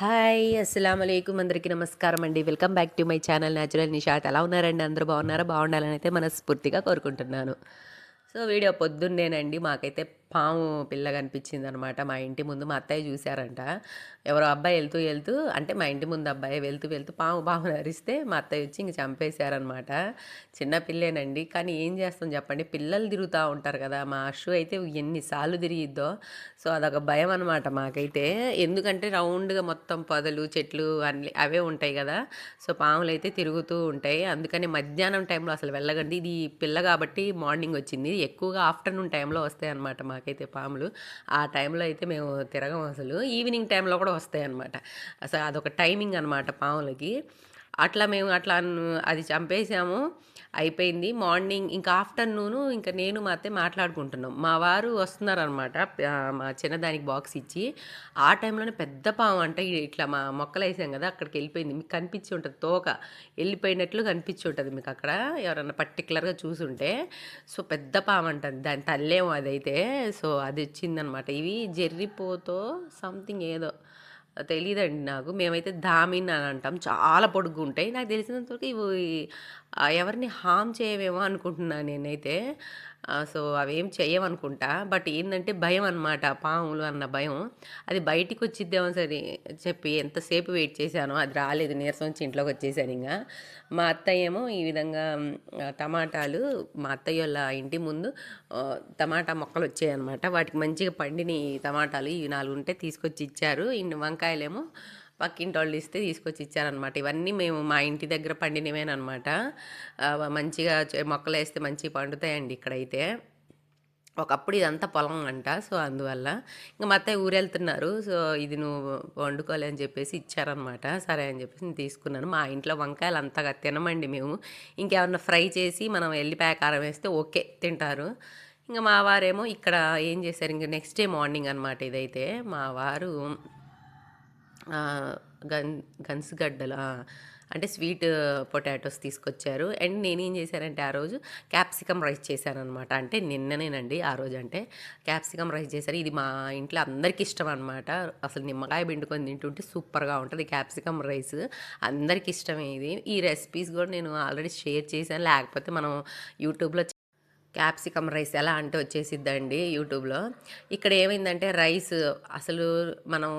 Hi అస్సలాముఅలైకుం అందరికీ నమస్కారం అండి. Welcome back to my channel natural Nishat. ఎలా ఉన్నారండి? అందరూ బాగున్నారా? బాగుండాలని అయితే మనస్ఫూర్తిగా కోరుకుంటున్నాను. సో వీడియో పొద్దున్నేనండి మాకైతే పాము పిల్ల కనిపించిందనమాట మా ఇంటి ముందు. మా అత్తయ్య చూశారంట. ఎవరో అబ్బాయి వెళ్తూ అంటే మా ఇంటి ముందు అబ్బాయి వెళ్తూ పాము అరిస్తే మా అత్తయ్య వచ్చి ఇంక చంపేశారనమాట. చిన్న పిల్లేనండి, కానీ ఏం చేస్తాం చెప్పండి, పిల్లలు తిరుగుతూ ఉంటారు కదా. మా అషు అయితే ఎన్నిసార్లు తిరిగిద్దో. సో అదొక భయం అనమాట మాకైతే. ఎందుకంటే రౌండ్గా మొత్తం పొదలు చెట్లు అన్ని అవే ఉంటాయి కదా. సో పాములు అయితే తిరుగుతూ ఉంటాయి. అందుకని మధ్యాహ్నం టైంలో అసలు వెళ్ళగండి. ఇది పిల్ల కాబట్టి మార్నింగ్ వచ్చింది. ఎక్కువగా ఆఫ్టర్నూన్ టైంలో వస్తాయి అనమాట మాకైతే పాములు. ఆ టైంలో అయితే మేము తిరగం. అసలు ఈవినింగ్ టైంలో కూడా వస్తాయి అనమాట. అసలు అదొక టైమింగ్ అనమాట పాములకి. అట్లా మేము అది చంపేసాము. అయిపోయింది. మార్నింగ్ ఇంకా ఆఫ్టర్నూను ఇంకా నేను మా అత్తయ్య మాట్లాడుకుంటున్నాం. మా వారు వస్తున్నారనమాట మా చిన్నదానికి బాక్స్ ఇచ్చి. ఆ టైంలోనే పెద్ద పాము అంటే ఇట్లా మా మొక్కలు వేసాం కదా, అక్కడికి వెళ్ళిపోయింది. మీకు కనిపించి ఉంటుంది, తోక వెళ్ళిపోయినట్లు కనిపించి ఉంటుంది మీకు అక్కడ ఎవరన్నా పర్టికులర్గా చూసుంటే. సో పెద్ద పాము అంటుంది, దాని తల్లేమో అదైతే. సో అది వచ్చిందనమాట. ఇవి జెర్రిపోతో సంథింగ్ ఏదో తెలీదండి నాకు. మేమైతే ధామిన్ అని అంటాం. చాలా పొడుగుంటాయి. నాకు తెలిసినంతవరకు ఇవి ఎవరిని హార్మ్ చేయవేమో అనుకుంటున్నాను నేనైతే. సో అవేం చెయ్యవనుకుంటా. బట్ ఏందంటే భయం అనమాట, పాములు అన్న భయం. అది బయటికి వచ్చిద్దేమో సరే చెప్పి ఎంతసేపు వెయిట్ చేశానో అది రాలేదు. నీరసం వచ్చి ఇంట్లోకి వచ్చేసాను. ఇంకా మా అత్తయ్య ఏమో ఈ విధంగా టమాటాలు మా అత్తయ్య వాళ్ళ ఇంటి ముందు టమాటా మొక్కలు వచ్చాయన్నమాట. వాటికి మంచిగా పండిన టమాటాలు ఇవి 4 ఉంటే తీసుకొచ్చి ఇచ్చారు. ఇన్ని వంకాయలేమో పక్కింటి వాళ్ళు ఇస్తే తీసుకొచ్చి ఇచ్చారనమాట. ఇవన్నీ మేము మా ఇంటి దగ్గర పండినవేనమాట. మంచిగా మొక్కలు వేస్తే మంచిగా పండుతాయండి ఇక్కడైతే. ఒకప్పుడు ఇదంతా పొలం అంట. సో అందువల్ల ఇంకా మా అత్తయ్య ఊరెళ్తున్నారు. సో ఇది నువ్వు వండుకోలే అని చెప్పేసి ఇచ్చారనమాట. సరే అని చెప్పేసి నేను తీసుకున్నాను. మా ఇంట్లో వంకాయలు అంతగా తినమండి మేము. ఇంకేమన్నా ఫ్రై చేసి మనం ఎల్లిపాయ కారం వేస్తే ఓకే తింటారు. ఇంకా మా వారేమో ఇక్కడ ఏం చేశారు, ఇంక నెక్స్ట్ డే మార్నింగ్ అనమాట ఇదైతే. మా వారు గన్ గన్స్‌గడ్డలు అంటే స్వీట్ పొటాటోస్ తీసుకొచ్చారు. అండ్ నేనేం చేశానంటే ఆ రోజు క్యాప్సికమ్ రైస్ చేశాననమాట. అంటే నిన్ననేనండి ఆ రోజు. అంటే క్యాప్సికమ్ రైస్ చేశారు. ఇది మా ఇంట్లో అందరికీ ఇష్టం అనమాట. అసలు నిమ్మకాయ పిండుకొని తింటుంటే సూపర్‌గా ఉంటది క్యాప్సికమ్ రైస్. అందరికి ఇష్టమే ఇది. ఈ రెసిపీస్ కూడా నేను ఆల్రెడీ షేర్ చేశాను. లేకపోతే మనం యూట్యూబ్‌లో క్యాప్సికమ్ రైస్ ఎలా అంటే వచ్చేసిద్దండి యూట్యూబ్‌లో. ఇక్కడ ఏమైందంటే రైస్ అసలు మనం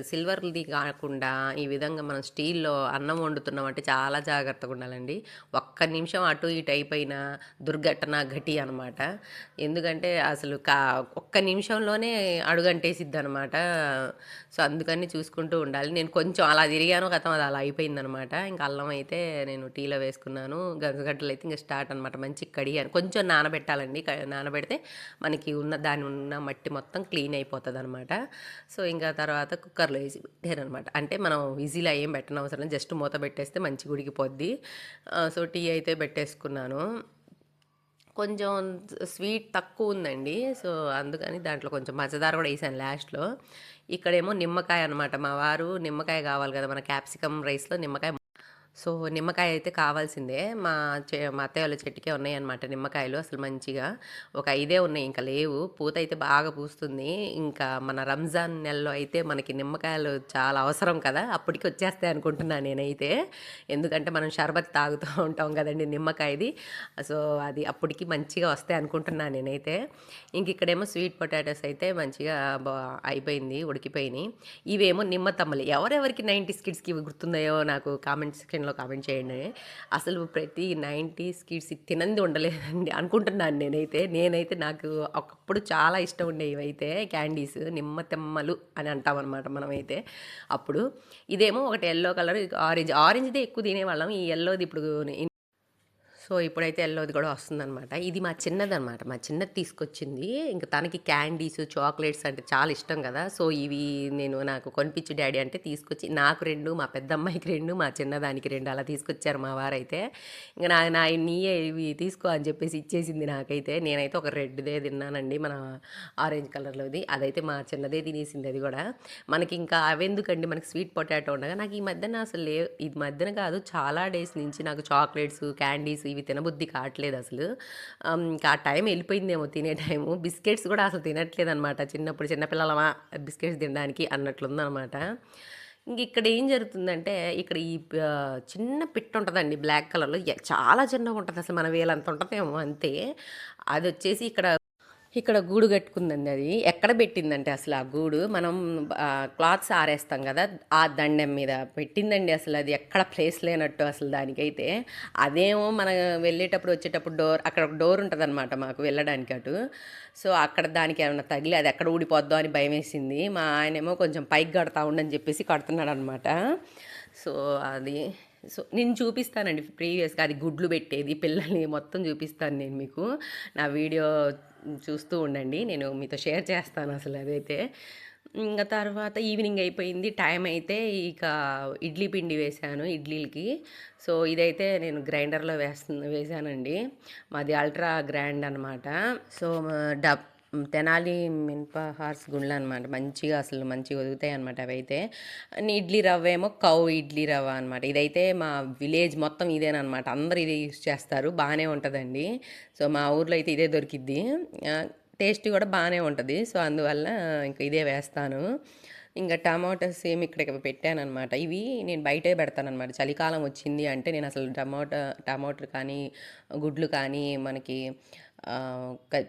సిల్వర్‌ది కాకుండా ఈ విధంగా మనం స్టీల్‌లో అన్నం వండుతున్నామంటే చాలా జాగ్రత్తగా ఉండాలండి. ఒక్క నిమిషం అటు ఇటు అయిపోయినా దుర్ఘటన ఘటి అనమాట. ఎందుకంటే అసలు ఒక్క నిమిషంలోనే అడుగంటేసిద్దనమాట. సో అందుకని చూసుకుంటూ ఉండాలి. నేను కొంచెం అలా తిరిగాను, ఖతం అది అలా అయిపోయిందనమాట. ఇంకా అల్లం అయితే నేను టీలో వేసుకున్నాను. గంజగడ్డలు అయితే ఇంక స్టార్ట్ అనమాట. మంచిగా కడిగాను. కొంచెం నానబెట్టాలండి. నానబెడితే మనకి దాని ఉన్న మట్టి మొత్తం క్లీన్ అయిపోతదనమాట. సో ఇంకా తర్వాత కుక్కర్లో వేసి పెట్టారనమాట. అంటే మనం విజిల్ ఏం పెట్టనవసరం లేదు. జస్ట్ మూత పెట్టేస్తే మంచిగా ఉడికిపోద్ది. సో టీ అయితే పెట్టేసుకున్నాను. కొంచెం స్వీట్ తక్కువ ఉందండి. సో అందుకని దాంట్లో కొంచెం పంచదార కూడా వేసాను లాస్ట్‌లో. ఇక్కడేమో నిమ్మకాయ అనమాట. మా వారు నిమ్మకాయ కావాలి కదా మన క్యాప్సికమ్ రైస్‌లో నిమ్మకాయ. సో నిమ్మకాయ అయితే కావాల్సిందే. మా అత్తయ్య వాళ్ళ చెట్టుకే ఉన్నాయన్నమాట నిమ్మకాయలు. అసలు మంచిగా ఒక 5 ఉన్నాయి, ఇంకా లేవు. పూత అయితే బాగా పూస్తుంది. ఇంకా మన రంజాన్ నెలలో అయితే మనకి నిమ్మకాయలు చాలా అవసరం కదా. అప్పటికి వచ్చేస్తాయి అనుకుంటున్నాను నేనైతే. ఎందుకంటే మనం షర్బత్ తాగుతూ ఉంటాం కదండీ నిమ్మకాయది. సో అది అప్పటికి మంచిగా వస్తాయి అనుకుంటున్నాను నేనైతే. ఇంక ఇక్కడేమో స్వీట్ పొటాటోస్ అయితే మంచిగా అయిపోయింది, ఉడికిపోయినాయి. ఇవేమో నిమ్మతమ్మలి. ఎవరెవరికి 90s కిడ్స్‌కి ఇవి గుర్తున్నాయో నాకు కామెంట్ సెక్షన్‌లో కామెంట్ చేయండి. అసలు ప్రతి 90s కిడ్స్ తినంది ఉండలేదండి అనుకుంటున్నాను నేనైతే నాకు ఒకప్పుడు చాలా ఇష్టం ఉండేవి ఇవైతే క్యాండీస్. నిమ్మతెమ్మలు అని అంటామనమాట మనమైతే అప్పుడు. ఇదేమో ఒకటి యెల్లో కలర్, ఆరెంజ్‌దే ఎక్కువ తినేవాళ్ళం. ఈ యెల్లోది ఇప్పుడు సో ఇప్పుడైతే యెల్లోది కూడా వస్తుందనమాట. ఇది మా చిన్నదనమాట. మా చిన్నది తీసుకొచ్చింది. ఇంక తనకి క్యాండీస్, చాక్లెట్స్ అంటే చాలా ఇష్టం కదా. సో ఇవి నాకు కొనిపించు డ్యాడీ అంటే తీసుకొచ్చి నాకు 2, మా పెద్దమ్మాయికి 2, మా చిన్నదానికి 2 అలా తీసుకొచ్చారు మా వారైతే. ఇంక నీయే ఇవి తీసుకో అని చెప్పేసి ఇచ్చేసింది నాకైతే. నేనైతే ఒక రెడ్‌దే తిన్నానండి, మన ఆరెంజ్ కలర్‌లోది. అదైతే మా చిన్నదే తినేసింది అది కూడా. మనకి ఇంకా అవెందుకండి, మనకి స్వీట్ పొటాటో ఉండగా నాకు ఈ మధ్యన అసలు ఈ మధ్యన కాదు చాలా డేస్ నుంచి నాకు చాక్లెట్స్, క్యాండీస్ ఇవి ఇవి తినబుద్ధి కావట్లేదు అసలు. ఇంకా ఆ టైం వెళ్ళిపోయిందేమో తినే టైము. బిస్కెట్స్ కూడా అసలు తినట్లేదనమాట. చిన్నప్పుడు చిన్నపిల్లలమా బిస్కెట్స్ తినడానికి అన్నట్లుందనమాట. ఇంక ఇక్కడ ఏం జరుగుతుందంటే, ఇక్కడ ఈ చిన్న పిట్ట ఉంటదండి బ్లాక్ కలర్‌లో. చాలా చిన్నగుంటది అసలు. మన వేలంత ఉంటదేమో అంతే. అదొచ్చేసి ఇక్కడ ఇక్కడ గూడు కట్టుకుందండి అది. ఎక్కడ పెట్టిందంటే అసలు ఆ గూడు మనం క్లాత్స్ ఆరేస్తాం కదా! ఆ దండెం మీద పెట్టిందండి అసలు. అది ఎక్కడ ప్లేస్ లేనట్టు అసలు దానికైతే. అదేమో మనం వెళ్ళేటప్పుడు, వచ్చేటప్పుడు అక్కడ ఒక డోర్ ఉంటదనమాట మాకు వెళ్ళడానికి అటు. సో, అక్కడ దానికి ఏమన్నా తగిలి అది ఎక్కడ ఊడిపోద్దో అని భయమేసింది. మా ఆయనేమో కొంచెం పైకి కడతా ఉండని చెప్పేసి కడుతున్నాడనమాట. సో, అది నేను చూపిస్తానండి ప్రీవియస్‌గా అది గుడ్లు పెట్టేది, పిల్లల్ని మొత్తం చూపిస్తాను నేను మీకు. నా వీడియో చూస్తూ ఉండండి. నేను మీతో షేర్ చేస్తాను అసలు అదైతే. ఇంక తర్వాత ఈవినింగ్ అయిపోయింది. టైం అయితే ఇక ఇడ్లీ పిండి వేశాను ఇడ్లీలకి. సో, ఇదైతే నేను గ్రైండర్‌లో వేశానండి. మాది అల్ట్రా గ్రైండ్ అనమాట. సో, తెనాలి మినప హార్స్ గుండ్లనమాట. మంచిగా అసలు మంచిగా ఒదుగుతాయనమాట అవైతే. ఇడ్లీ రవ్వేమో కౌ ఇడ్లీ రవ్వ అనమాట. ఇదైతే మా విలేజ్ మొత్తం ఇదేననమాట. అందరూ ఇదే యూజ్ చేస్తారు. బాగానే ఉంటదండి. సో, మా ఊర్లో అయితే ఇదే దొరికిద్ది. టేస్ట్ కూడా బాగానే ఉంటది. సో, అందువల్ల ఇంక ఇదే వేస్తాను. ఇంక టమాటోస్ ఏమి ఇక్కడ పెట్టాననమాట. ఇవి నేను బయటే పెడతాననమాట. చలికాలం వచ్చింది అంటే నేను అసలు టమాటో కానీ, గుడ్లు కానీ, మనకి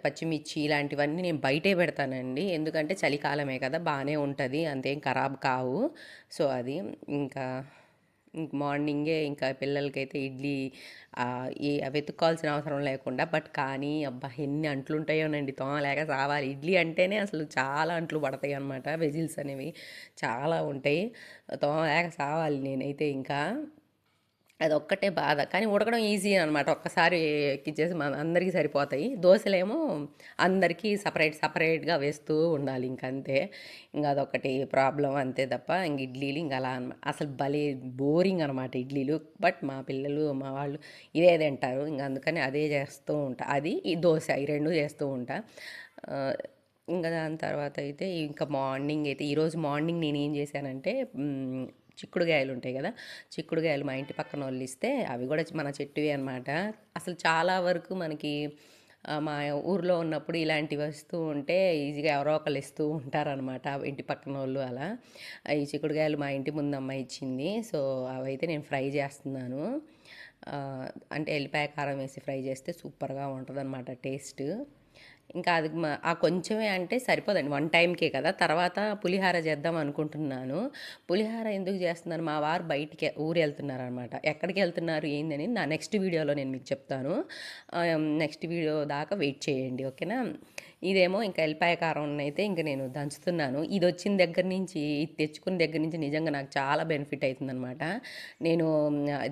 పచ్చిమిర్చి ఇలాంటివన్నీ నేను బయటే పెడతానండి. ఎందుకంటే చలికాలమే కదా! బాగానే ఉంటది. అంతేం ఖరాబ్ కావు. సో, అది ఇంకా మార్నింగే ఇంకా పిల్లలకైతే ఇడ్లీ వెతుక్కోవాల్సిన అవసరం లేకుండా కానీ అబ్బా! ఎన్ని అంట్లుంటాయోనండి. తోమలేక సావాలి. ఇడ్లీ అంటేనే అసలు చాలా అంట్లు పడతాయి అన్నమాట. వెజిల్స్ అనేవి చాలా ఉంటాయి. తోమలేక సావాలి నేనైతే ఇంకా. అదొక్కటే బాధ. కానీ ఉడకడం ఈజీ అనమాట. ఒక్కసారి ఎక్కిచ్చేసి అందరికీ సరిపోతాయి. దోసలేమో అందరికీ సపరేట్‌గా వేస్తూ ఉండాలి ఇంకంతే. ఇంక అదొక్కటి ప్రాబ్లమ్ అంతే తప్ప ఇంక ఇడ్లీలు ఇంక అలా అనమాట. అసలు భలే బోరింగ్ అనమాట ఇడ్లీలు. బట్ మా పిల్లలు, మా వాళ్ళు ఇదే తింటారు. ఇంక అందుకని అదే చేస్తూ ఉంటా. అది ఈ దోస ఈ 2 చేస్తూ ఉంటా. ఇంకా దాని తర్వాత అయితే ఇంకా మార్నింగ్ అయితే ఈరోజు మార్నింగ్ నేనేం చేశానంటే చిక్కుడుగాయలు ఉంటాయి కదా! చిక్కుడుగాయలు మా ఇంటి పక్కన వాళ్ళు ఇస్తే అవి కూడా మన చెట్టువే అనమాట. అసలు చాలా వరకు మనకి మా ఊర్లో ఉన్నప్పుడు ఇలాంటివి వస్తూ ఉంటే ఈజీగా ఎవరో ఒకళ్ళు ఇస్తూ ఉంటారనమాట ఇంటి పక్కన వాళ్ళు అలా. ఈ చిక్కుడుగాయలు మా ఇంటి ముందు అమ్మాయి ఇచ్చింది. సో, అవైతే నేను ఫ్రై చేస్తున్నాను. అంటే ఎల్లిపాయ కారం వేసి ఫ్రై చేస్తే సూపర్గా ఉంటుందన్నమాట టేస్ట్. ఇంకా అది ఆ కొంచెమే అంటే సరిపోదండి. వన్ టైంకే కదా! తర్వాత పులిహార చేద్దాం అనుకుంటున్నాను. పులిహార ఎందుకు చేస్తున్నాను, మా వారు బయటికి ఊరెళ్తున్నారనమాట. ఎక్కడికెళ్తున్నారు ఏందని నా నెక్స్ట్ వీడియోలో నేను మీకు చెప్తాను. నెక్స్ట్ వీడియో దాకా వెయిట్ చేయండి. ఓకేనా? ఇదేమో ఇంకా ఎల్లిపాయ కారం అయితే ఇంక నేను దంచుతున్నాను. ఇదొచ్చిన దగ్గర నుంచి, ఇది తెచ్చుకున్న దగ్గర నుంచి నిజంగా నాకు చాలా బెనిఫిట్ అవుతుందనమాట. నేను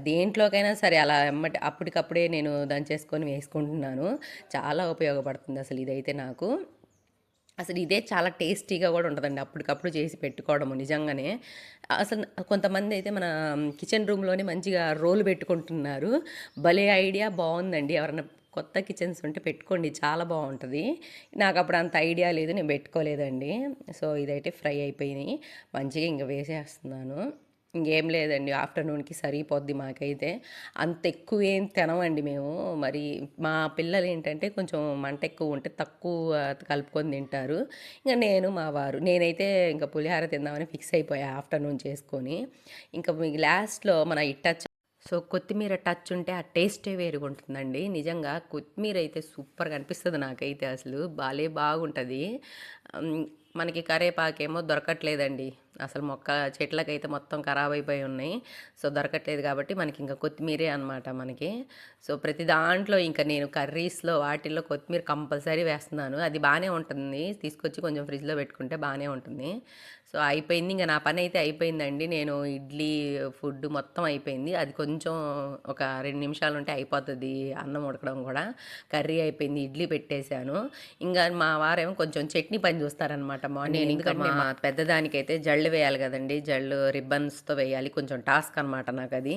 దేంట్లోకైనా సరే అలా అప్పటికప్పుడే నేను దంచేసుకొని వేసుకుంటున్నాను. చాలా ఉపయోగపడుతుంది అసలు ఇదైతే నాకు. అసలు ఇదే చాలా టేస్టీగా కూడా ఉంటుందండి అప్పటికప్పుడు చేసి పెట్టుకోవడము నిజంగానే. అసలు కొంతమంది అయితే మన కిచెన్ రూమ్‌లోనే మంచిగా రోలు పెట్టుకుంటున్నారు. భలే ఐడియా బావుందండి. ఎవరైనా కొత్త కిచెన్స్ ఉంటే పెట్టుకోండి. చాలా బావుంటది. నాకప్పుడు అంత ఐడియా లేదు. నేను పెట్టుకోలేదండి. సో, ఇదైతే ఫ్రై అయిపోయినాయి. మంచిగా ఇంక వేసేస్తున్నాను. ఇంకేం లేదండి. ఆఫ్టర్‌నూన్‌కి సరిపోద్ది మాకైతే. అంత ఎక్కువేం తినమండి మేము. మరి మా పిల్లలేంటంటే కొంచెం మంట ఎక్కువ ఉంటే తక్కువ కలుపుకొని తింటారు. ఇంక నేను, మా వారు. నేనైతే ఇంక పులిహోర తిందామని ఫిక్స్ అయిపోయా ఆఫ్టర్‌నూన్ చేసుకొని. ఇంక మీకు లాస్ట్‌లో మన సో, కొత్తిమీర టచ్ ఉంటే ఆ టేస్టే వేరుగుంటుందండి. నిజంగా కొత్తిమీర అయితే సూపర్‌గా అనిపిస్తది నాకైతే అసలు. బాగుంటది. మనకి కరేపాకేమో దొరకట్లేదండి. అసలు చెట్లకైతే మొత్తం ఖరాబ్ అయిపోయి ఉన్నాయి. సో, దొరకట్లేదు కాబట్టి మనకి ఇంకా కొత్తిమీరే అనమాట మనకి. సో, ప్రతి దాంట్లో ఇంకా నేను కర్రీస్‌లో వాటిల్లో కొత్తిమీర కంపల్సరీ వేస్తున్నాను. అది బానే ఉంటుంది. తీసుకొచ్చి కొంచెం ఫ్రిడ్జ్‌లో పెట్టుకుంటే బానే ఉంటుంది. సో, అయిపోయింది. ఇంక నా పని అయితే అయిపోయిందండి. నేను ఇడ్లీ ఫుడ్ మొత్తం అయిపోయింది. అది కొంచెం ఒక 2 నిమిషాలు ఉంటే అయిపోతది అన్నం ఉడకడం కూడా. కర్రీ అయిపోయింది. ఇడ్లీ పెట్టేశాను. ఇంగా మా వారేమో కొంచెం చట్నీ పని చూస్తారనమాట మార్నింగ్. ఎందుకంటే మా పెద్దదానికైతే జళ్ళు వేయాలి కదండీ! జళ్ళు రిబ్బన్స్‌తో వేయాలి. కొంచెం టాస్క్ అనమాట నాకది.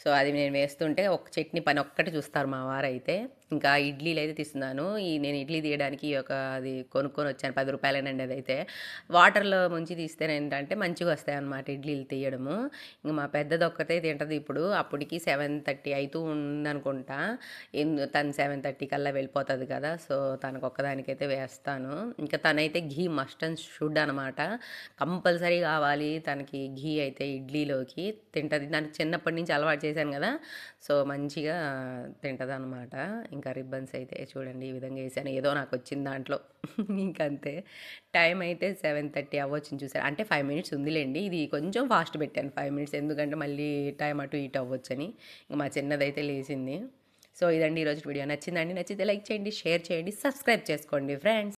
సో, అది నేను వేస్తుంటే ఒక చట్నీ పని ఒక్కటి చూస్తారు మా వారైతే. ఇంకా ఇడ్లీలు అయితే తీస్తున్నాను. నేను ఇడ్లీ తీయడానికి అది కొనుక్కొని వచ్చాను. ₹10 అదైతే. వాటర్‌లో ముంచి తీస్తేనేంటంటే మంచిగా వస్తాయన్నమాట ఇడ్లీలు తీయడము. ఇంక మా పెద్దదొక్కతే తింటది ఇప్పుడు. అప్పటికి 7:30 అయితూ ఉందనుకుంటా. తను 7:30 కల్లా వెళ్ళిపోతది కదా! సో, తనకొక్కదానికైతే వేస్తాను. ఇంకా తనైతే ఘీ మస్ట్ అండ్ షుడ్ అనమాట. కంపల్సరీ కావాలి తనకి ఘీ అయితే ఇడ్లీలోకి తింటది. దానికి చిన్నప్పటి నుంచి అలవాటు చేశాను కదా! సో, మంచిగా తింటదనమాట. ఇంకా రిబ్బన్స్ అయితే చూడండి ఈ విధంగా వేసాను. ఏదో నాకొచ్చిన దాంట్లో ఇంకంతే. టైం అయితే 7:30 అవ్వొచ్చింది చూసారా. అంటే 5 మినిట్స్ ఉందిలేండి. ఇది కొంచెం ఫాస్ట్ పెట్టాను 5 మినిట్స్. ఎందుకంటే మళ్ళీ టైం అటు ఇటు అవ్వొచ్చని. ఇంక మా చిన్నదైతే లేచింది. సో, ఇదండి ఈరోజు వీడియో. నచ్చిందండి? నచ్చితే లైక్ చేయండి, షేర్ చేయండి, సబ్స్క్రైబ్ చేసుకోండి ఫ్రెండ్స్.